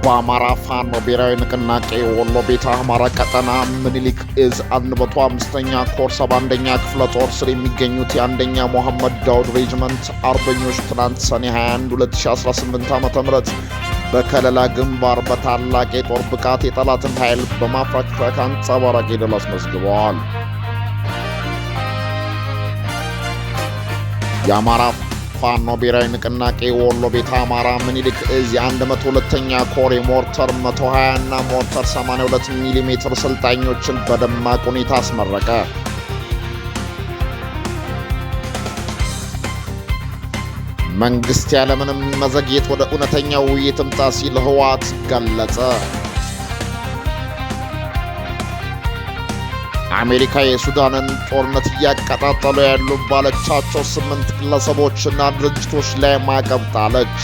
በአማራ ፋኖ ብሔራዊ ንቅናቄ ወሎ ቤተ አማራ ቀጠና ምኒልክ እዝ 105ኛ ኮር 71ኛ ክፍለ ጦር ስር የሚገኙት የአንደኛ መሐመድ ዳውድ ሬጅመንት አርበኞች ትናንት ሰኔ 21 2018 ዓ.ም በከለላ ግንባር በታላቅ የጦር ብቃት የጠላትን ኃይል በማፍረክረክ አንጸባራቂ ድል አስመዝግበዋል። የአማራ ፋኖ ብሔራዊ ንቅናቄ ወሎ ቤተ አማራ ምኒልክ እዝ የ102ኛ ኮር የሞርተር 120 እና ሞርተር 82 ሚሜ ሰልጣኞችን በደማቅ ሁኔታ አስመረቀ። መንግስት ያለምንም መዘግየት ወደ እውነተኛው ውይይት ይምጣ ሲል ህወሓት ገለጸ። አሜሪካ የሱዳንን ጦርነት እያቀጣጠሉ ያሉ ባለቻቸው 8 ግለሰቦችና ድርጅቶች ላይ ማዕቀብ ጣለች።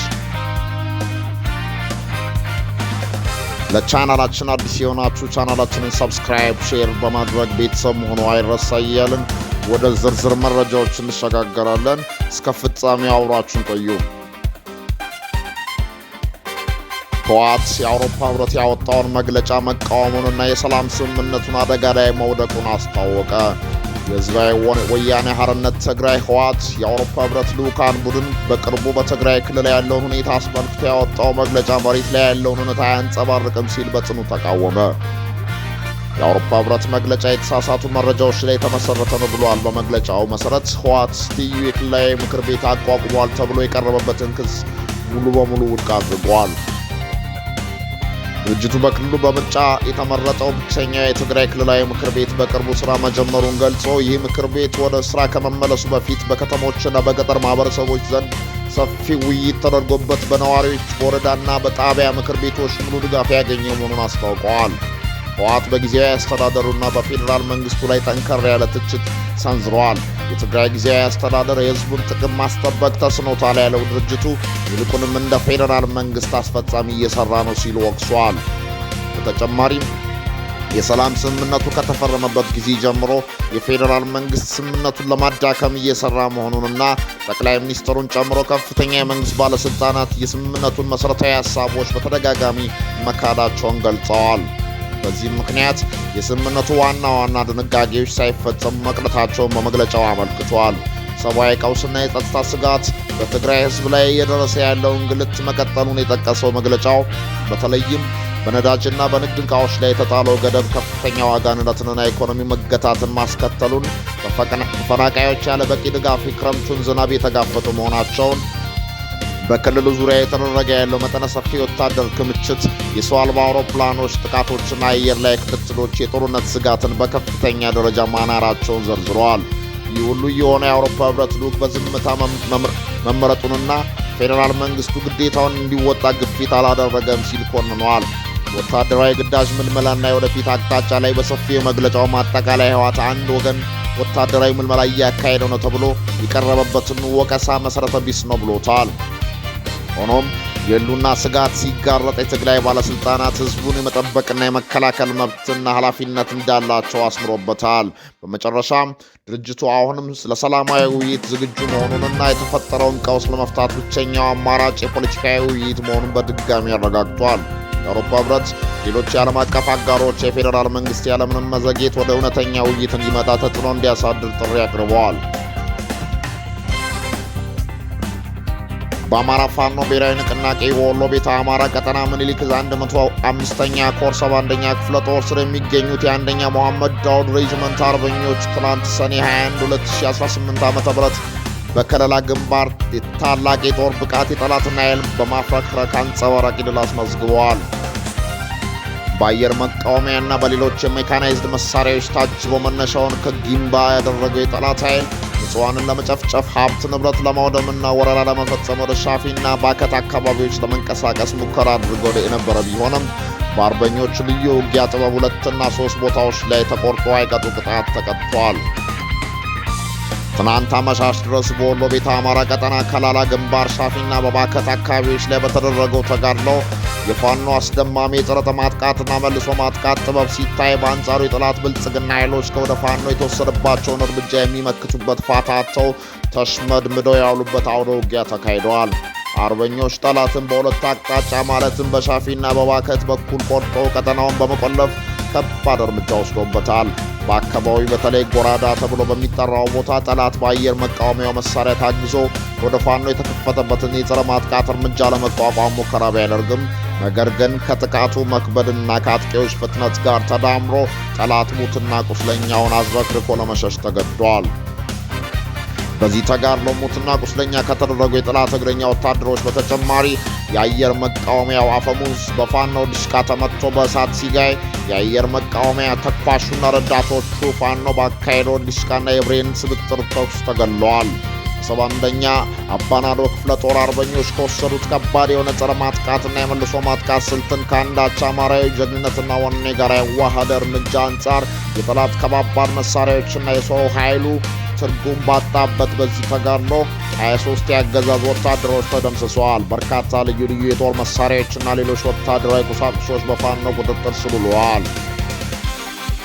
ለቻናላችን አዲስ የሆናችሁ ቻናላችንን ሰብስክራይብ፣ ሼር በማድረግ ቤተሰብ መሆኑ አይረሳ እያልን ወደ ዝርዝር መረጃዎች እንሸጋገራለን። እስከ ፍጻሜው አብራችሁን ቆዩ። ህወሓት የአውሮፓ ህብረት ያወጣውን መግለጫ መቃወሙንና የሰላም ስምምነቱን አደጋ ላይ መውደቁን አስታወቀ። የህዝባዊ ወያኔ ሓርነት ትግራይ ህወሓት የአውሮፓ ህብረት ልዑካን ቡድን በቅርቡ በትግራይ ክልል ያለውን ሁኔታ አስመልክቶ ያወጣው መግለጫ መሬት ላይ ያለውን እውነታ አያንጸባርቅም ሲል በጽኑ ተቃወመ። የአውሮፓ ህብረት መግለጫ የተሳሳቱ መረጃዎች ላይ የተመሰረተ ነው ብሏል። በመግለጫው መሰረት ህወሓት ትይዩ የክልላዊ ምክር ቤት አቋቁሟል ተብሎ የቀረበበትን ክስ ሙሉ በሙሉ ውድቅ አድርጓል። ድርጅቱ በክልሉ በምርጫ የተመረጠው ብቸኛ የትግራይ ክልላዊ ምክር ቤት በቅርቡ ስራ መጀመሩን ገልጾ ይህ ምክር ቤት ወደ ስራ ከመመለሱ በፊት በከተሞችና በገጠር ማህበረሰቦች ዘንድ ሰፊ ውይይት ተደርጎበት በነዋሪዎች በወረዳና በጣቢያ ምክር ቤቶች ሙሉ ድጋፍ ያገኘ መሆኑን አስታውቀዋል። ህወሓት በጊዜያዊ አስተዳደሩና በፌዴራል መንግስቱ ላይ ጠንከር ያለ ትችት ሰንዝረዋል። የትግራይ ጊዜያዊ አስተዳደር የህዝቡን ጥቅም ማስጠበቅ ተስኖታል ያለው ድርጅቱ ይልቁንም እንደ ፌዴራል መንግስት አስፈጻሚ እየሰራ ነው ሲል ወቅሷል። በተጨማሪም የሰላም ስምምነቱ ከተፈረመበት ጊዜ ጀምሮ የፌዴራል መንግስት ስምምነቱን ለማዳከም እየሰራ መሆኑንና ጠቅላይ ሚኒስትሩን ጨምሮ ከፍተኛ የመንግስት ባለስልጣናት የስምምነቱን መሠረታዊ ሀሳቦች በተደጋጋሚ መካዳቸውን ገልጸዋል። በዚህም ምክንያት የስምምነቱ ዋና ዋና ድንጋጌዎች ሳይፈጸሙ መቅረታቸውን በመግለጫው አመልክቷል። ሰብአዊ ቀውስና የጸጥታ ስጋት በትግራይ ህዝብ ላይ እየደረሰ ያለውን እንግልት መቀጠሉን የጠቀሰው መግለጫው በተለይም በነዳጅና በንግድ ዕቃዎች ላይ የተጣለው ገደብ ከፍተኛ ዋጋ ንረትንና ኢኮኖሚ መገታትን ማስከተሉን፣ ተፈናቃዮች ያለ በቂ ድጋፍ የክረምቱን ዝናብ የተጋፈጡ መሆናቸውን፣ በክልሉ ዙሪያ የተደረገ ያለው መጠነ ሰፊ ወታደር ክምችት፣ የሰው አልባ አውሮፕላኖች ጥቃቶችና አየር ላይ ክትትሎች የጦርነት ስጋትን በከፍተኛ ደረጃ ማናራቸውን ዘርዝረዋል። ይህ ሁሉ የሆነ የአውሮፓ ህብረት ልዑክ በዝምታ መመረጡንና ፌዴራል መንግስቱ ግዴታውን እንዲወጣ ግፊት አላደረገም ሲል ኮንኗል። ወታደራዊ ግዳጅ ምልመላና የወደፊት አቅጣጫ ላይ በሰፊው መግለጫው ማጠቃላይ ህወሓት አንድ ወገን ወታደራዊ ምልመላ እያካሄደው ነው ተብሎ የቀረበበትን ወቀሳ መሰረተ ቢስ ነው ብሎታል። ሆኖም የህልውና ስጋት ሲጋረጥ የትግራይ ባለስልጣናት ህዝቡን የመጠበቅና የመከላከል መብትና ኃላፊነት እንዳላቸው አስምሮበታል። በመጨረሻም ድርጅቱ አሁንም ለሰላማዊ ውይይት ዝግጁ መሆኑንና የተፈጠረውን ቀውስ ለመፍታት ብቸኛው አማራጭ የፖለቲካዊ ውይይት መሆኑን በድጋሚ አረጋግጧል። የአውሮፓ ህብረት ሌሎች የዓለም አቀፍ አጋሮች የፌዴራል መንግስት ያለምንም መዘግየት ወደ እውነተኛ ውይይት እንዲመጣ ተጽዕኖ እንዲያሳድር ጥሪ አቅርበዋል። በአማራ ፋኖ ብሔራዊ ንቅናቄ ወሎ ቤተ አማራ ቀጠና ምኒልክ እዝ 105ኛ ኮር 71ኛ ክፍለ ጦር ስር የሚገኙት የአንደኛ መሐመድ ዳውድ ሬጅመንት አርበኞች ትናንት ሰኔ 21 2018 ዓ.ም በከለላ ግንባር ታላቅ የጦር ብቃት የጠላትን ኃይል በማፍረክረክ አንጸባራቂ ድል አስመዝግበዋል። በአየር መቃወሚያና በሌሎች የሜካናይዝድ መሳሪያዎች ታጅቦ መነሻውን ከጊምባ ያደረገው የጠላት ኃይል ንጹሃንን ለመጨፍጨፍ ሀብት ንብረት ለማውደምና ወረራ ለመፈጸም ወደ ሻፊና ባከት አካባቢዎች ለመንቀሳቀስ ሙከራ አድርጎ የነበረ ቢሆንም በአርበኞች ልዩ ውጊያ ጥበብ 2 እና 3 ቦታዎች ላይ ተቆርጦ አይቀጡ ቅጣት ተቀጥቷል። ትናንት አመሻሽ ድረስ በወሎ ቤተ አማራ ቀጠና ከላላ ግንባር ሻፊና በባከት አካባቢዎች ላይ በተደረገው ተጋድሎ የፋኖ አስደማሚ የጥረት ማጥቃትና መልሶ ማጥቃት ጥበብ ሲታይ፣ በአንጻሩ የጠላት ብልጽግና ኃይሎች ከወደ ፋኖ የተወሰደባቸውን እርምጃ የሚመክቱበት ፋታቸው ተሽመድምደው ያሉበት አውደ ውጊያ ተካሂደዋል። አርበኞች ጠላትን በሁለት አቅጣጫ ማለትም በሻፊና በባከት በኩል ቆርጠው ቀጠናውን በመቆለፍ ከባድ እርምጃ ወስዶበታል። በአካባቢው በተለይ ጎራዳ ተብሎ በሚጠራው ቦታ ጠላት በአየር መቃወሚያው መሳሪያ ታግዞ ወደ ፋኖ የተከፈተበትን የጸረ ማጥቃት እርምጃ ለመቋቋም ሙከራ ቢያደርግም ነገር ግን ከጥቃቱ መክበድና ከአጥቂዎች ፍጥነት ጋር ተዳምሮ ጠላት ሙትና ቁስለኛውን አዝረክርኮ ለመሸሽ ተገዷል። በዚህ ተጋድሎ ሙትና ቁስለኛ ከተደረጉ የጠላት እግረኛ ወታደሮች በተጨማሪ የአየር መቃወሚያው አፈሙዝ በፋኖ ድሽቃ ተመትቶ በእሳት ሲጋይ የአየር መቃወሚያ ተኳሹና ረዳቶቹ ፋኖ ባካሄደው ድሽቃና የብሬን ስብጥር ተኩስ ተገድለዋል። 71ኛ አባናዶ ክፍለ ጦር አርበኞች ከወሰዱት ከባድ የሆነ ጸረ ማጥቃትና የመልሶ ማጥቃት ስልትን ከአንዳች አማራዊ ጀግንነትና ወኔ ጋር ያዋሃደ እርምጃ አንጻር የጠላት ከባባድ መሳሪያዎችና የሰው ኃይሉ ትርጉም ባጣበት በዚህ ተጋድሎ 23 የአገዛዝ ወታደሮች ተደምስሰዋል። በርካታ ልዩ ልዩ የጦር መሳሪያዎችና ሌሎች ወታደራዊ ቁሳቁሶች በፋኖ ቁጥጥር ስር ውለዋል።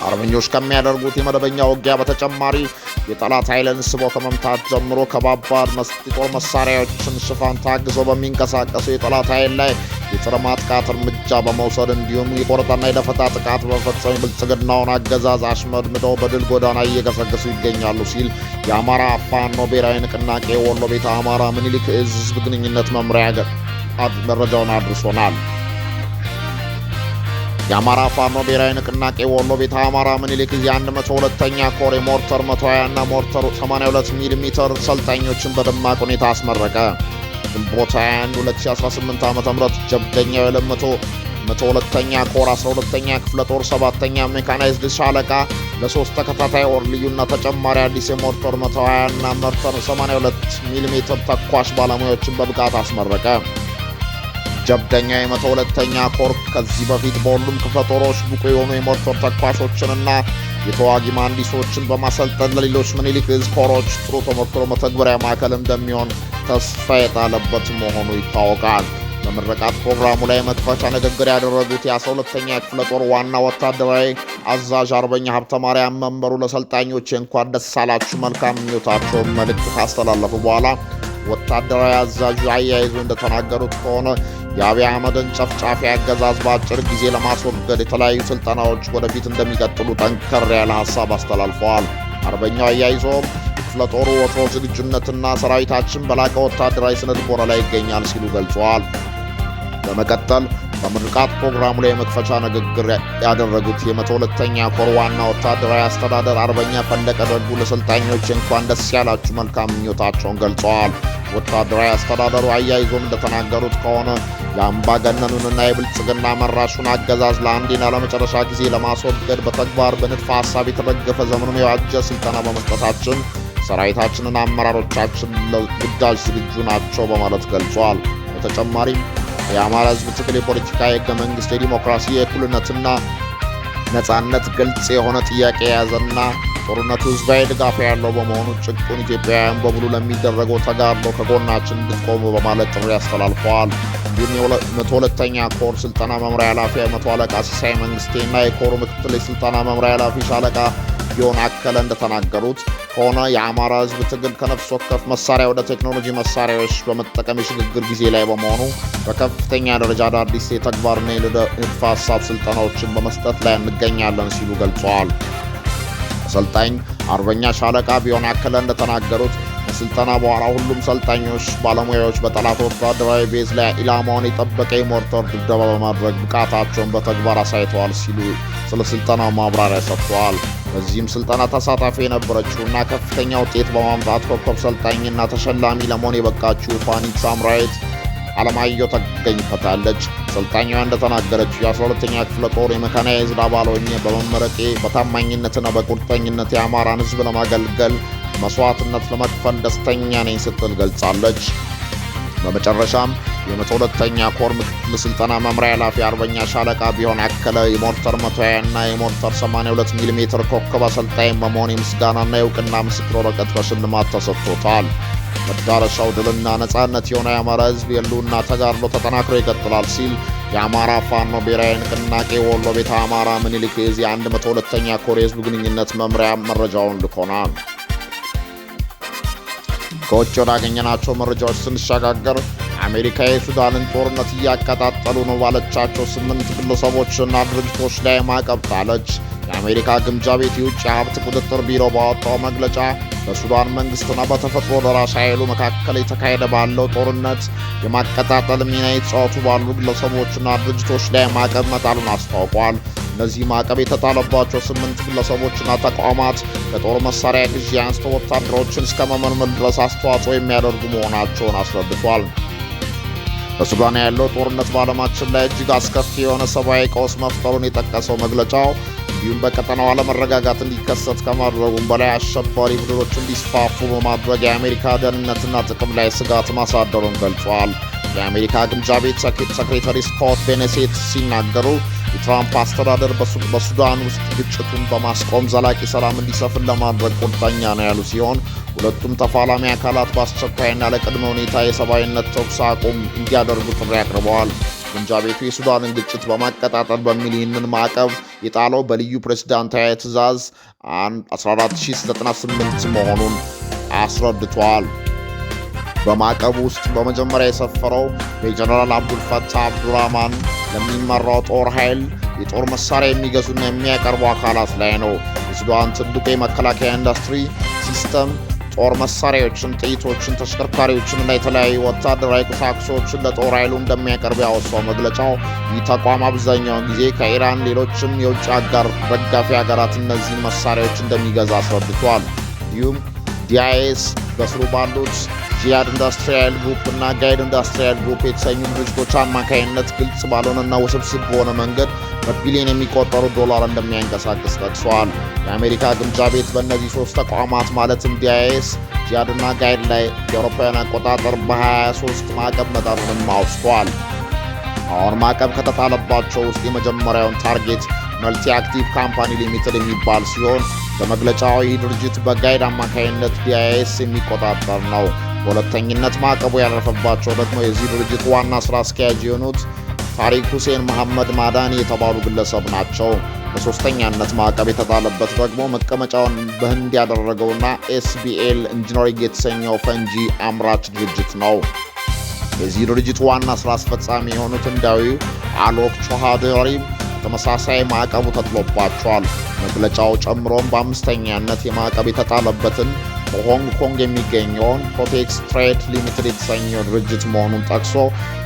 አርበኞች ከሚያደርጉት የመደበኛ ውጊያ በተጨማሪ የጠላት ኃይልን ስቦ ከመምታት ጀምሮ ከባባድ የጦር መሳሪያዎችን ሽፋን ታግዘው በሚንቀሳቀሱ የጠላት ኃይል ላይ የጸረ ማጥቃት እርምጃ በመውሰድ እንዲሁም የቆረጣና የደፈጣ ጥቃት በመፈጸም ብልጽግናውን አገዛዝ አሽመድምደው በድል ጎዳና እየገሰገሱ ይገኛሉ ሲል የአማራ ፋኖ ብሔራዊ ንቅናቄ ወሎ ቤተ አማራ ምኒልክ ዕዝ ህዝብ ግንኙነት መምሪያ መረጃውን አድርሶናል። የአማራ ፋኖ ብሔራዊ ንቅናቄ ወሎ ቤተ አማራ ምኒልክ ዕዝ የ102ኛ ኮር የሞርተር 120 እና ሞርተር 82 ሚሜ ሰልጣኞችን በደማቅ ሁኔታ አስመረቀ። ግንቦት 21 2018 ዓ.ም ጀብደኛው የ102ኛ ኮር 12ኛ ክፍለ ጦር 7ኛ ሜካናይዝድ ሻለቃ ለ3 ተከታታይ ወር ልዩና ተጨማሪ አዲስ የሞርተር 120 እና ሞርተር 82 ሚሜ ተኳሽ ባለሙያዎችን በብቃት አስመረቀ። ጀብደኛ የ102ኛ ኮር ከዚህ በፊት በሁሉም ክፍለ ጦሮች ብቁ የሆኑ የሞርተር ተኳሾችንና የተዋጊ መሐንዲሶችን በማሰልጠን ለሌሎች ምኒልክ ዕዝ ኮሮች ጥሩ ተሞክሮ መተግበሪያ ማዕከል እንደሚሆን ተስፋ የጣለበት መሆኑ ይታወቃል። በምረቃት ፕሮግራሙ ላይ መክፈቻ ንግግር ያደረጉት የ12ኛ ክፍለ ጦር ዋና ወታደራዊ አዛዥ አርበኛ ሀብተ ማርያም መንበሩ ለሰልጣኞች እንኳን ደስ አላችሁ መልካም ምኞታቸውን መልእክት ካስተላለፉ በኋላ ወታደራዊ አዛዡ አያይዞ እንደተናገሩት ከሆነ የአብይ አህመድን ጨፍጫፊ አገዛዝ በአጭር ጊዜ ለማስወገድ የተለያዩ ስልጠናዎች ወደፊት እንደሚቀጥሉ ጠንከር ያለ ሀሳብ አስተላልፈዋል። አርበኛው አያይዞም ክፍለ ጦሩ ወትሮ ዝግጁነትና ሰራዊታችን በላቀ ወታደራዊ ስነልቦና ላይ ይገኛል ሲሉ ገልጸዋል። በመቀጠል በምርቃት ፕሮግራሙ ላይ የመክፈቻ ንግግር ያደረጉት የ102ኛ ኮር ዋና ወታደራዊ አስተዳደር አርበኛ ፈለቀ ደጉ ለሰልጣኞች እንኳን ደስ ያላችሁ መልካም ምኞታቸውን ገልጸዋል። ወታደራዊ አስተዳደሩ አያይዞም እንደተናገሩት ከሆነ የአምባገነኑንና የብልጽግና መራሹን አገዛዝ ለአንዴና ለመጨረሻ ጊዜ ለማስወገድ በተግባር በንድፈ ሐሳብ የተደገፈ ዘመኑን የዋጀ ስልጠና በመስጠታችን ሰራዊታችንን አመራሮቻችን ለግዳጅ ዝግጁ ናቸው በማለት ገልጿል። በተጨማሪም የአማራ ሕዝብ ትግል የፖለቲካ የሕገ መንግሥት የዲሞክራሲ የእኩልነትና ነጻነት ግልጽ የሆነ ጥያቄ የያዘና ጦርነቱ ህዝባዊ ድጋፍ ያለው በመሆኑ ጭቁን ኢትዮጵያውያን በሙሉ ለሚደረገው ተጋድሎ ከጎናችን እንድትቆሙ በማለት ጥሪ አስተላልፈዋል። እንዲሁም የ102ኛ ኮር ስልጠና መምሪያ ኃላፊ መቶ አለቃ ሲሳይ መንግስቴና የኮሩ ምክትል የስልጠና መምሪያ ኃላፊ ሻለቃ ቢሆን አከለ እንደተናገሩት ከሆነ የአማራ ህዝብ ትግል ከነፍስ ወከፍ መሳሪያ ወደ ቴክኖሎጂ መሳሪያዎች በመጠቀም የሽግግር ጊዜ ላይ በመሆኑ በከፍተኛ ደረጃ አዳዲስ የተግባርና የንድፈ ሐሳብ ስልጠናዎችን በመስጠት ላይ እንገኛለን ሲሉ ገልጸዋል። አሰልጣኝ አርበኛ ሻለቃ ቢሆን አከለ እንደተናገሩት ከስልጠና በኋላ ሁሉም ሰልጣኞች ባለሙያዎች በጠላት ወታደራዊ ቤዝ ላይ ኢላማውን የጠበቀ የሞርተር ድብደባ በማድረግ ብቃታቸውን በተግባር አሳይተዋል ሲሉ ስለ ስልጠናው ማብራሪያ ሰጥተዋል። በዚህም ስልጠና ተሳታፊ የነበረችውና ከፍተኛ ውጤት በማምጣት ኮከብ ሰልጣኝና ተሸላሚ ለመሆን የበቃችው ፋኒት ሳምራዊት አለማየሁ ተገኝበታለች። ሰልጣኛዋ እንደተናገረችው የ12ኛ ክፍለ ጦር የሜካናይዝድ አባል ሆኜ በመመረቄ በታማኝነትና በቁርጠኝነት የአማራን ሕዝብ ለማገልገል መስዋዕትነት ለመክፈል ደስተኛ ነኝ ስትል ገልጻለች። በመጨረሻም የ102ኛ ኮር ምክትል ስልጠና መምሪያ ኃላፊ አርበኛ ሻለቃ ቢሆን አከለ የሞርተር 120 እና የሞርተር 82 ሚሜ ኮከብ አሰልጣኝ በመሆን የምስጋናና የእውቅና ምስክር ወረቀት በሽልማት ተሰጥቶታል። መዳረሻው ድልና ነጻነት የሆነ የአማራ ሕዝብ የህልውና ተጋድሎ ተጠናክሮ ይቀጥላል ሲል የአማራ ፋኖ ብሔራዊ ንቅናቄ ወሎ ቤተ አማራ ምኒልክ ዕዝ የ102ኛ ኮር የህዝብ ግንኙነት መምሪያ መረጃውን ልኮናል። ከውጭ ወዳገኘናቸው መረጃዎች ስንሻጋገር አሜሪካ የሱዳንን ጦርነት እያቀጣጠሉ ነው ባለቻቸው 8 ግለሰቦችና ድርጅቶች ላይ ማዕቀብ ጣለች። የአሜሪካ ግምጃ ቤት የውጭ ሀብት ቁጥጥር ቢሮ ባወጣው መግለጫ በሱዳን መንግስትና በተፈጥሮ ደራሽ ኃይሉ መካከል የተካሄደ ባለው ጦርነት የማቀጣጠል ሚና የተጫወቱ ባሉ ግለሰቦችና ድርጅቶች ላይ ማዕቀብ መጣሉን አስታውቋል። እነዚህ ማዕቀብ የተጣለባቸው 8 ግለሰቦችና ተቋማት ከጦር መሳሪያ ግዢ አንስቶ ወታደሮችን እስከ መመልመል ድረስ አስተዋጽኦ የሚያደርጉ መሆናቸውን አስረድቷል። በሱዳን ያለው ጦርነት በዓለማችን ላይ እጅግ አስከፊ የሆነ ሰብአዊ ቀውስ መፍጠሩን የጠቀሰው መግለጫው እንዲሁም በቀጠናው አለመረጋጋት እንዲከሰት ከማድረጉም በላይ አሸባሪ ቡድኖች እንዲስፋፉ በማድረግ የአሜሪካ ደህንነትና ጥቅም ላይ ስጋት ማሳደሩን ገልጿል። የአሜሪካ ግምጃ ቤት ሴክሬታሪ ስኮት ቤኔሴት ሲናገሩ የትራምፕ አስተዳደር በሱዳን ውስጥ ግጭቱን በማስቆም ዘላቂ ሰላም እንዲሰፍን ለማድረግ ቁርጠኛ ነው ያሉ ሲሆን ሁለቱም ተፋላሚ አካላት በአስቸኳይና ለቅድመ ሁኔታ የሰብአዊነት ተኩስ አቁም እንዲያደርጉ ጥሪ አቅርበዋል። ግምጃ ቤቱ የሱዳንን ግጭት በማቀጣጠል በሚል ይህንን ማዕቀብ የጣለው በልዩ ፕሬዝዳንታዊ ትዕዛዝ 14098 መሆኑን አስረድቷል። በማዕቀቡ ውስጥ በመጀመሪያ የሰፈረው በጀነራል አብዱልፈታህ አብዱራህማን ለሚመራው ጦር ኃይል የጦር መሳሪያ የሚገዙና የሚያቀርቡ አካላት ላይ ነው። የሱዳን ትልቁ የመከላከያ ኢንዱስትሪ ሲስተም ጦር መሳሪያዎችን፣ ጥይቶችን፣ ተሽከርካሪዎችን እና የተለያዩ ወታደራዊ ቁሳቁሶችን ለጦር ኃይሉ እንደሚያቀርብ ያወሳው መግለጫው ይህ ተቋም አብዛኛውን ጊዜ ከኢራን፣ ሌሎችም የውጭ አጋር ደጋፊ ሀገራት እነዚህን መሳሪያዎች እንደሚገዛ አስረድቷል። እንዲሁም ዲአይኤስ በስሩ ባሉት ጂሃድ ኢንዱስትሪያል ግሩፕ እና ጋይድ ኢንዱስትሪያል ግሩፕ የተሰኙ ድርጅቶች አማካይነት ግልጽ ባልሆነና ውስብስብ በሆነ መንገድ በቢሊዮን የሚቆጠሩ ዶላር እንደሚያንቀሳቅስ ጠቅሷል። የአሜሪካ ግምጃ ቤት በእነዚህ 3 ተቋማት ማለትም ዲአይኤስ፣ ጂሃድ እና ጋይድ ላይ የአውሮፓውያን አቆጣጠር በ23 ማዕቀብ መጣሉንም አውስቷል። አሁን ማዕቀብ ከተጣለባቸው ውስጥ የመጀመሪያውን ታርጌት መልቲ አክቲቭ ካምፓኒ ሊሚትድ የሚባል ሲሆን በመግለጫው ይህ ድርጅት በጋይድ አማካይነት ዲአይኤስ የሚቆጣጠር ነው። በሁለተኝነት ማዕቀቡ ያረፈባቸው ደግሞ የዚህ ድርጅት ዋና ስራ አስኪያጅ የሆኑት ታሪክ ሁሴን መሐመድ ማዳኒ የተባሉ ግለሰብ ናቸው። በሶስተኛነት ማዕቀብ የተጣለበት ደግሞ መቀመጫውን በህንድ ያደረገውና ኤስቢኤል ኢንጂነሪንግ የተሰኘው ፈንጂ አምራች ድርጅት ነው። የዚህ ድርጅት ዋና ስራ አስፈጻሚ የሆኑት ህንዳዊው አሎክ ቾሃዳሪም ተመሳሳይ ማዕቀቡ ተጥሎባቸዋል። መግለጫው ጨምሮም በአምስተኛነት የማዕቀብ የተጣለበትን በሆንግ ኮንግ የሚገኘውን ፖቴክስ ትሬድ ሊሚትድ የተሰኘው ድርጅት መሆኑን ጠቅሶ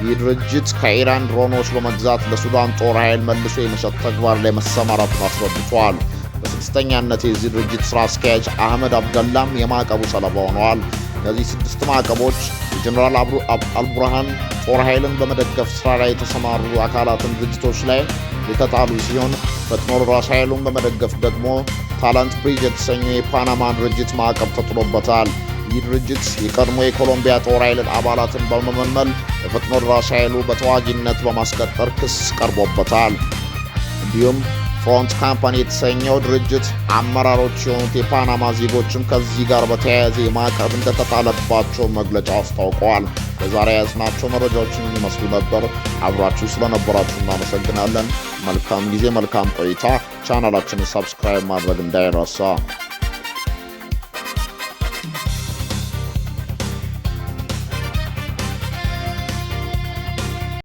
ይህ ድርጅት ከኢራን ድሮኖች በመግዛት ለሱዳን ጦር ኃይል መልሶ የመሸጥ ተግባር ላይ መሰማራቱን አስረድቷል። በስድስተኛነት የዚህ ድርጅት ስራ አስኪያጅ አህመድ አብደላም የማዕቀቡ ሰለባ ሆነዋል። እነዚህ 6 ማዕቀቦች የጀነራል አልቡርሃን ጦር ኃይልን በመደገፍ ስራ ላይ የተሰማሩ አካላትን ድርጅቶች ላይ የተጣሉ ሲሆን ፈጥኖ ደራሽ ኃይሉን በመደገፍ ደግሞ ታላንት ብሪጅ የተሰኘው የፓናማ ድርጅት ማዕቀብ ተጥሎበታል። ይህ ድርጅት የቀድሞ የኮሎምቢያ ጦር ኃይልን አባላትን በመመልመል የፈጥኖ ደራሽ ኃይሉ በተዋጊነት በማስቀጠር ክስ ቀርቦበታል። እንዲሁም ፍሮንት ካምፓኒ የተሰኘው ድርጅት አመራሮች የሆኑት የፓናማ ዜጎችም ከዚህ ጋር በተያያዘ ማዕቀብ እንደተጣለባቸው መግለጫው አስታውቀዋል። ለዛሬ ያዝናቸው መረጃዎችን የሚመስሉ ነበር። አብራችሁ ስለነበራችሁ እናመሰግናለን። መልካም ጊዜ፣ መልካም ቆይታ። ቻናላችንን ሰብስክራይብ ማድረግ እንዳይረሳ።